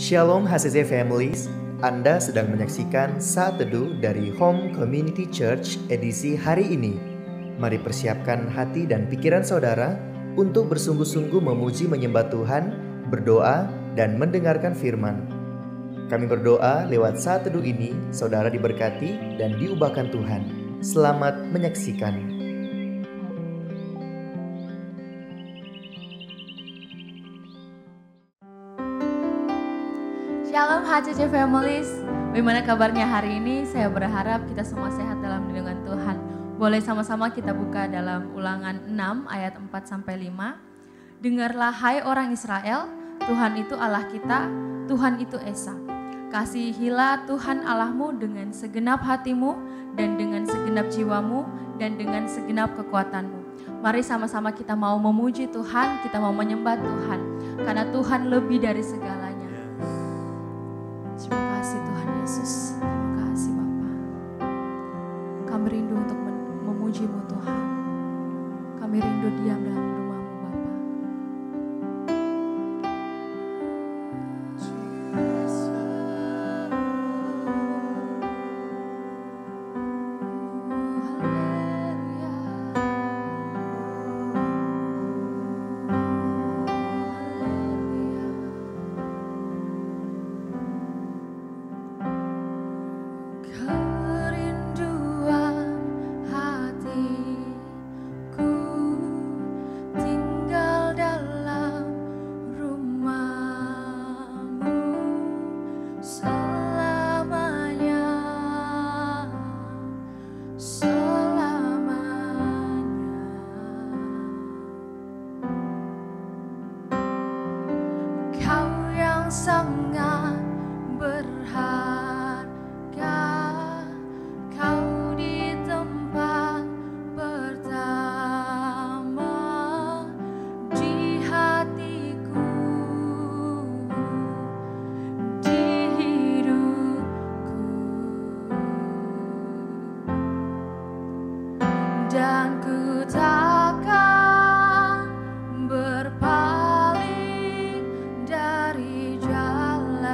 Shalom HCC Families, Anda sedang menyaksikan Saat Teduh dari Home Community Church edisi hari ini. Mari persiapkan hati dan pikiran saudara untuk bersungguh-sungguh memuji menyembah Tuhan, berdoa, dan mendengarkan firman. Kami berdoa lewat Saat Teduh ini, saudara diberkati dan diubahkan Tuhan. Selamat menyaksikan. Shalom HCC Families, bagaimana kabarnya hari ini? Saya berharap kita semua sehat dalam lindungan Tuhan. Boleh sama-sama kita buka dalam Ulangan 6 ayat 4-5. Dengarlah hai orang Israel, Tuhan itu Allah kita, Tuhan itu Esa. Kasihilah Tuhan Allahmu dengan segenap hatimu dan dengan segenap jiwamu dan dengan segenap kekuatanmu. Mari sama-sama kita mau memuji Tuhan, kita mau menyembah Tuhan, karena Tuhan lebih dari segalanya. Terima kasih Tuhan Yesus, terima kasih Bapa. Kami rindu untuk memuji-Mu Tuhan. Kami rindu diam dalam rumah-Mu Bapa. Sangat berharga, Kau di tempat pertama di hatiku, di hidupku, dan ku takkan berpaling dari jalan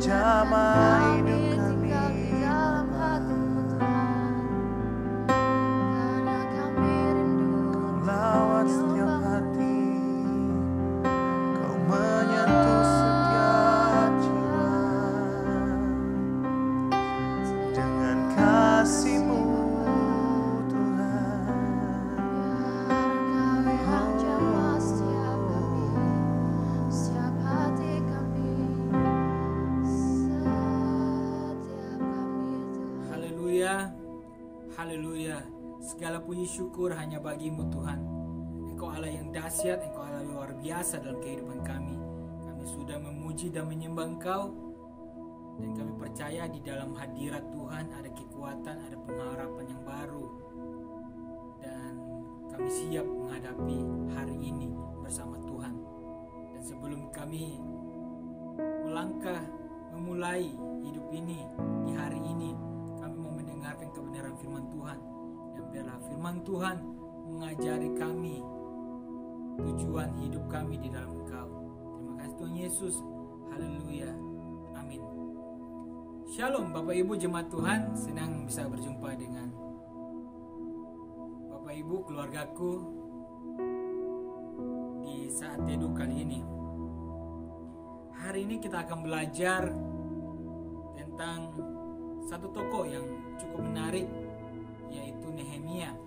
jamah hidup kami. tinggal di dalam hati-Mu Tuhan, karena kami rindu Lawat setiap hati, Kau menyentuh setiap jiwa dengan kasih-Mu Tuhan. Kau yang jamah setiap kami, setiap hati kami, setiap kami Tuhan. Haleluya, haleluya. Segala puji syukur hanya bagi-Mu Tuhan. Engkau Allah yang dahsyat, Engkau Allah yang luar biasa dalam kehidupan kami. Kami sudah memuji dan menyembah Engkau, dan kami percaya di dalam hadirat Tuhan ada kekuatan, ada pengharapan yang baru, dan kami siap menghadapi hari ini bersama Tuhan. Dan sebelum kami melangkah memulai hidup ini di hari ini, kami mau mendengarkan kebenaran firman Tuhan, dan biarlah firman Tuhan mengajari kami tujuan hidup kami di dalam Engkau. Terima kasih Tuhan Yesus. Haleluya. Amin. Shalom Bapak Ibu jemaat Tuhan, senang bisa berjumpa dengan Bapak Ibu keluargaku di saat teduh kali ini. Hari ini kita akan belajar tentang satu tokoh yang cukup menarik, yaitu Nehemia.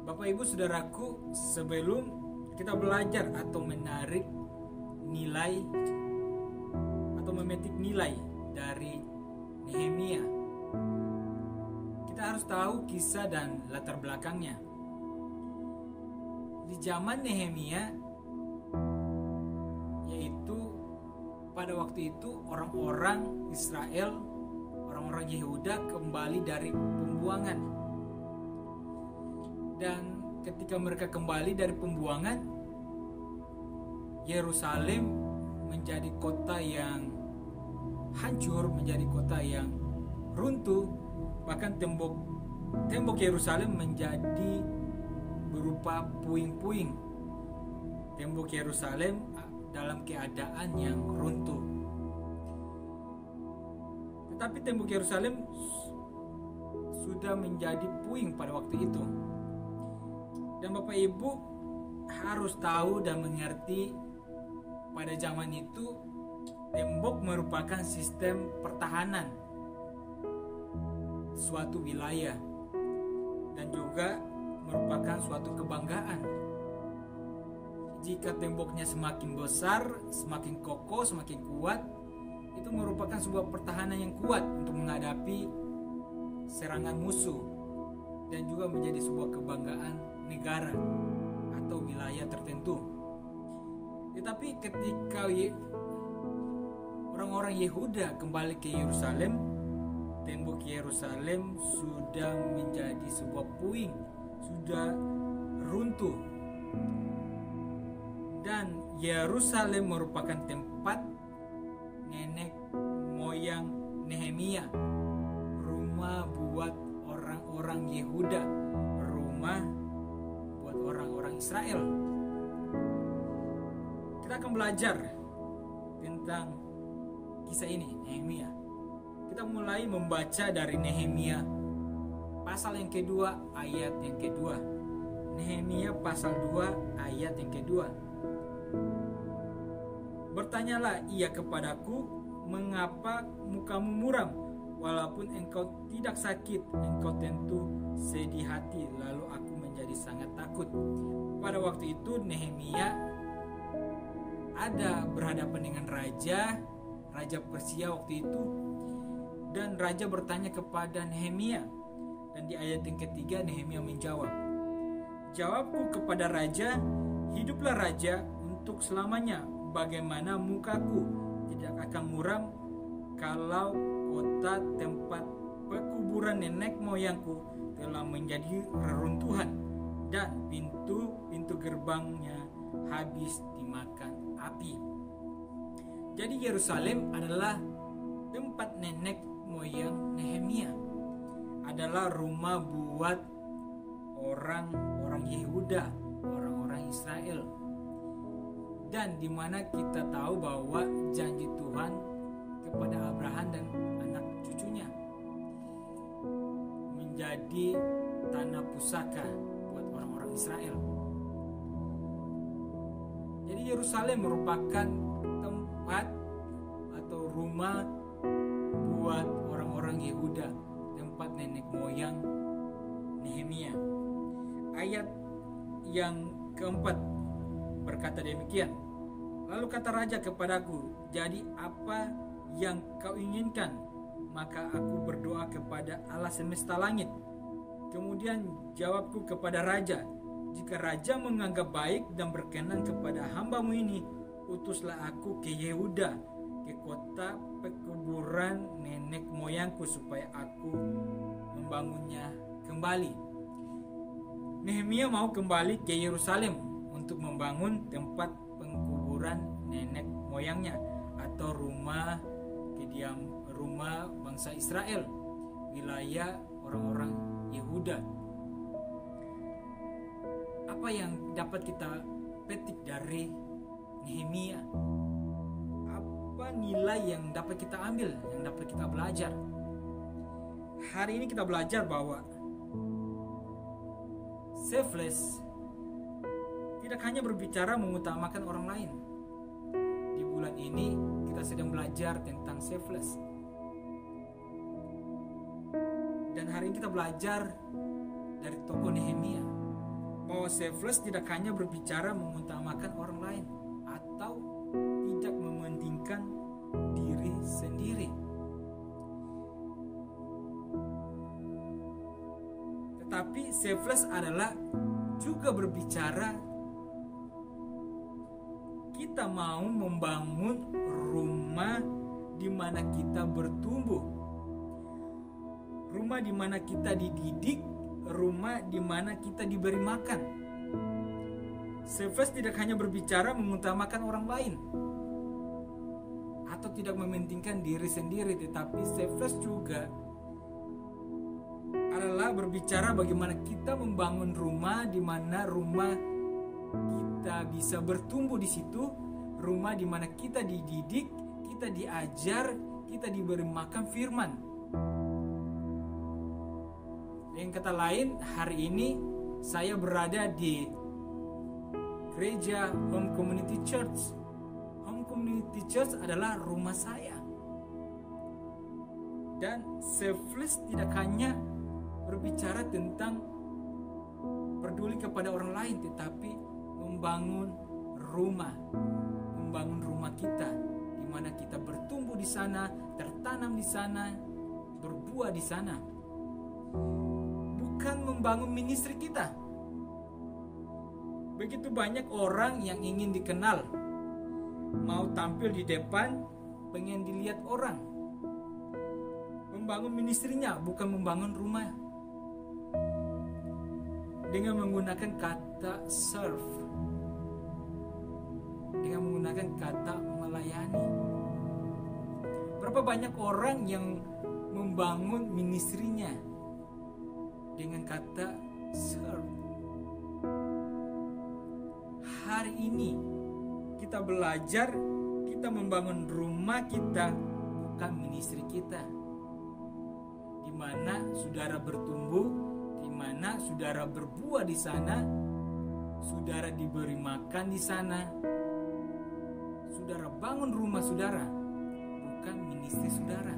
Bapak Ibu saudaraku, sebelum kita belajar atau menarik nilai atau memetik nilai dari Nehemia, kita harus tahu kisah dan latar belakangnya. Di zaman Nehemia, yaitu pada waktu itu orang-orang Israel, orang-orang Yehuda kembali dari pembuangan. Dan ketika mereka kembali dari pembuangan, Yerusalem menjadi kota yang hancur, menjadi kota yang runtuh. Bahkan tembok Yerusalem menjadi berupa puing-puing. Tembok Yerusalem dalam keadaan yang runtuh. Tetapi tembok Yerusalem sudah menjadi puing pada waktu itu. Dan Bapak Ibu harus tahu dan mengerti, pada zaman itu tembok merupakan sistem pertahanan suatu wilayah, dan juga merupakan suatu kebanggaan. Jika temboknya semakin besar, semakin kokoh, semakin kuat, itu merupakan sebuah pertahanan yang kuat untuk menghadapi serangan musuh, dan juga menjadi sebuah kebanggaan negara atau wilayah tertentu. Tetapi ketika orang-orang Yehuda kembali ke Yerusalem, tembok Yerusalem sudah menjadi sebuah puing, sudah runtuh. Dan Yerusalem merupakan tempat nenek moyang Nehemia, rumah buat orang-orang Yehuda, rumah buat orang-orang Israel. Kita akan belajar tentang kisah ini, Nehemia. Kita mulai membaca dari Nehemia pasal yang kedua, ayat yang kedua. Nehemia pasal 2 ayat yang kedua. Bertanyalah ia kepadaku, mengapa mukamu muram? Walaupun engkau tidak sakit, engkau tentu sedih hati. Lalu aku menjadi sangat takut. Pada waktu itu Nehemia ada berhadapan dengan Raja Persia waktu itu. Dan Raja bertanya kepada Nehemia. Dan di ayat yang ketiga Nehemia menjawab, jawabku kepada Raja, hiduplah Raja untuk selamanya. Bagaimana mukaku tidak akan muram kalau kota tempat pekuburan nenek moyangku telah menjadi reruntuhan dan pintu gerbangnya habis dimakan api. Jadi Yerusalem adalah tempat nenek moyang Nehemia, adalah rumah buat orang-orang Yehuda, orang-orang Israel. dan di mana kita tahu bahwa janji Tuhan kepada Abraham dan anak cucunya menjadi tanah pusaka buat orang-orang Israel. Jadi Yerusalem merupakan tempat atau rumah buat orang-orang Yehuda, tempat nenek moyang Nehemia. Ayat yang keempat berkata demikian. Lalu kata raja kepadaku, jadi apa yang kau inginkan? Maka aku berdoa kepada Allah semesta langit. Kemudian jawabku kepada raja, jika raja menganggap baik dan berkenan kepada hambamu ini, utuslah aku ke Yehuda, ke kota pekuburan nenek moyangku, supaya aku membangunnya kembali. Nehemia mau kembali ke Yerusalem untuk membangun tempat pengkuburan nenek moyangnya atau rumah bangsa Israel, wilayah orang-orang Yehuda. Apa yang dapat kita petik dari Nehemia? Apa nilai yang dapat kita ambil, yang dapat kita belajar? Hari ini kita belajar bahwa selfless tidak hanya berbicara mengutamakan orang lain. Di bulan ini kita sedang belajar tentang selfless. Dan hari ini kita belajar dari tokoh Nehemia bahwa selfless tidak hanya berbicara mengutamakan orang lain atau tidak mementingkan diri sendiri. Tetapi selfless adalah juga berbicara kita mau membangun rumah di mana kita bertumbuh, rumah di mana kita dididik, rumah di mana kita diberi makan. Selfless tidak hanya berbicara mengutamakan orang lain atau tidak mementingkan diri sendiri, tetapi selfless juga adalah berbicara bagaimana kita membangun rumah di mana rumah kita bisa bertumbuh di situ, rumah di mana kita dididik, kita diajar, kita diberi makan firman. Dengan kata lain, hari ini saya berada di gereja Home Community Church. Home Community Church adalah rumah saya. Dan selfless tidak hanya berbicara tentang peduli kepada orang lain, tetapi membangun rumah kita, di mana kita bertumbuh di sana, tertanam di sana, berbuah di sana. Bukan membangun ministry kita. Begitu banyak orang yang ingin dikenal, mau tampil di depan, pengen dilihat orang. Membangun ministrinya, bukan membangun rumah. Dengan menggunakan kata serve, dengan menggunakan kata melayani. Berapa banyak orang yang membangun ministrinya dengan kata serve. Hari ini kita belajar, kita membangun rumah kita, bukan ministri kita, di mana saudara bertumbuh, di mana saudara berbuah di sana, saudara diberi makan di sana, saudara bangun rumah saudara, bukan ministri saudara.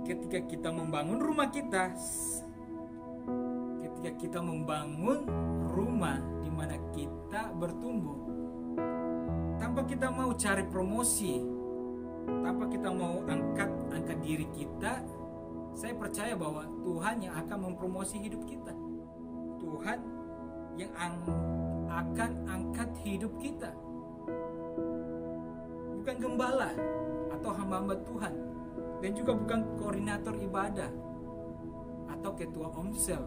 Ketika kita membangun rumah kita, ketika kita membangun rumah di mana kita bertumbuh, tanpa kita mau cari promosi, tanpa kita mau angkat diri kita, saya percaya bahwa Tuhan yang akan mempromosi hidup kita. Tuhan yang akan angkat hidup kita. Bukan gembala atau hamba-hamba Tuhan, dan juga bukan koordinator ibadah atau ketua omsel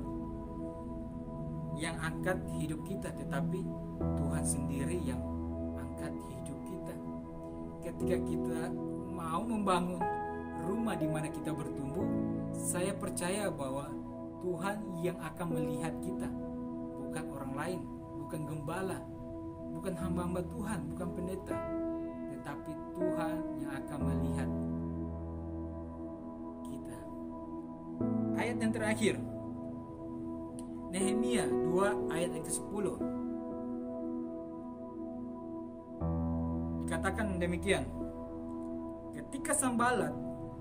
yang angkat hidup kita, tetapi Tuhan sendiri yang angkat hidup kita. Ketika kita mau membangun rumah di mana kita bertumbuh, saya percaya bahwa Tuhan yang akan melihat kita, bukan orang lain, bukan gembala, bukan hamba-hamba Tuhan, bukan pendeta, tetapi Tuhan yang akan melihat kita. Ayat yang terakhir, Nehemia 2 ayat yang ke-10. Dikatakan demikian, ketika Sanballat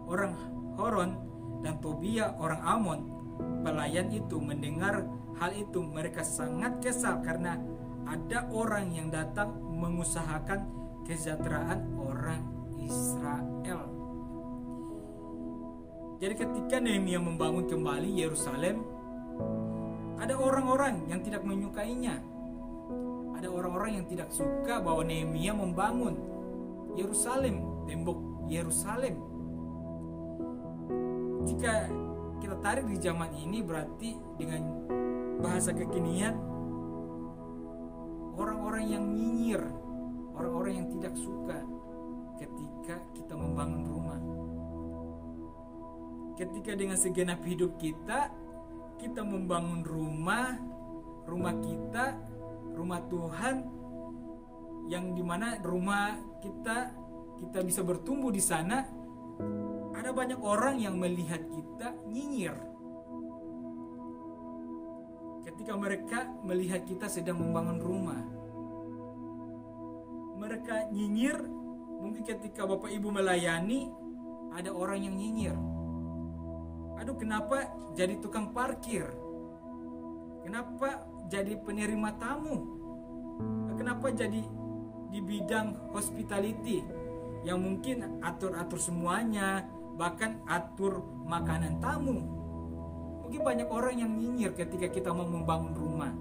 orang Horon dan Tobia orang Amon pelayan itu mendengar hal itu, mereka sangat kesal karena ada orang yang datang mengusahakan kesejahteraan orang Israel. Jadi ketika Nehemia membangun kembali Yerusalem, ada orang-orang yang tidak menyukainya. Ada orang-orang yang tidak suka bahwa Nehemia membangun Yerusalem, tembok Yerusalem. Jika kita tarik di zaman ini, berarti dengan bahasa kekinian, orang-orang yang nyinyir, orang-orang yang tidak suka ketika kita membangun rumah. Ketika dengan segenap hidup kita membangun rumah kita, rumah Tuhan, yang dimana rumah kita bisa bertumbuh di sana, ada banyak orang yang melihat kita nyinyir. Ketika mereka melihat kita sedang membangun rumah, mereka nyinyir. Mungkin ketika Bapak Ibu melayani, ada orang yang nyinyir. Aduh, kenapa jadi tukang parkir? Kenapa jadi penerima tamu? Kenapa jadi di bidang hospitality yang mungkin atur-atur semuanya, bahkan atur makanan tamu? Mungkin banyak orang yang nyinyir ketika kita mau membangun rumah.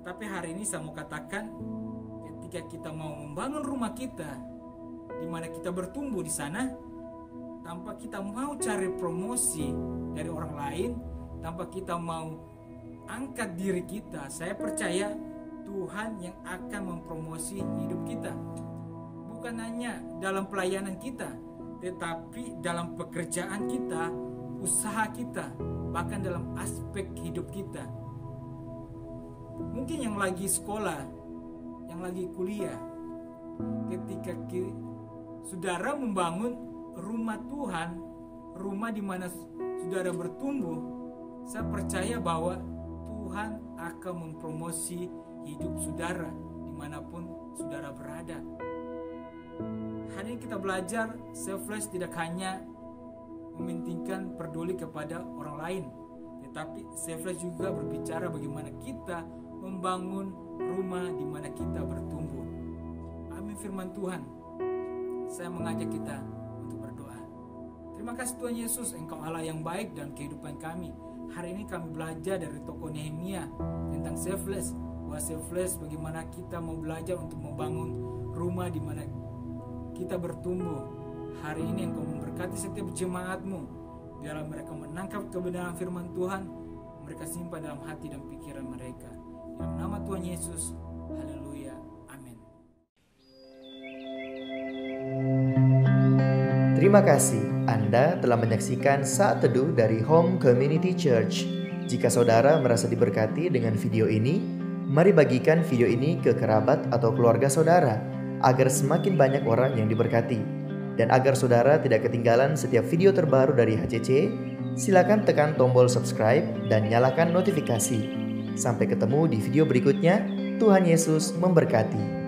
Tapi hari ini saya mau katakan, ketika kita mau membangun rumah kita, di mana kita bertumbuh di sana, tanpa kita mau cari promosi dari orang lain, tanpa kita mau angkat diri kita, saya percaya Tuhan yang akan mempromosi hidup kita. Bukan hanya dalam pelayanan kita, tetapi dalam pekerjaan kita, usaha kita, bahkan dalam aspek hidup kita. Mungkin yang lagi sekolah, yang lagi kuliah, ketika saudara membangun rumah Tuhan, rumah di mana saudara bertumbuh, saya percaya bahwa Tuhan akan mempromosi hidup saudara dimanapun saudara berada. Hari ini kita belajar selfless tidak hanya mementingkan peduli kepada orang lain, tetapi selfless juga berbicara bagaimana kita membangun rumah di mana kita bertumbuh. Amin firman Tuhan. Saya mengajak kita untuk berdoa. Terima kasih Tuhan Yesus, Engkau Allah yang baik dalam kehidupan kami. Hari ini kami belajar dari tokoh Nehemia tentang selfless. Bahwa selfless bagaimana kita mau belajar untuk membangun rumah di mana kita bertumbuh. Hari ini Engkau memberkati setiap jemaat-Mu. Biarlah mereka menangkap kebenaran firman Tuhan, mereka simpan dalam hati dan pikiran mereka. Dalam nama Tuhan Yesus, haleluya, amin. Terima kasih Anda telah menyaksikan Saat Teduh dari Home Community Church. Jika saudara merasa diberkati dengan video ini, mari bagikan video ini ke kerabat atau keluarga saudara, agar semakin banyak orang yang diberkati. Dan agar saudara tidak ketinggalan setiap video terbaru dari HCC, silakan tekan tombol subscribe dan nyalakan notifikasi. Sampai ketemu di video berikutnya. Tuhan Yesus memberkati.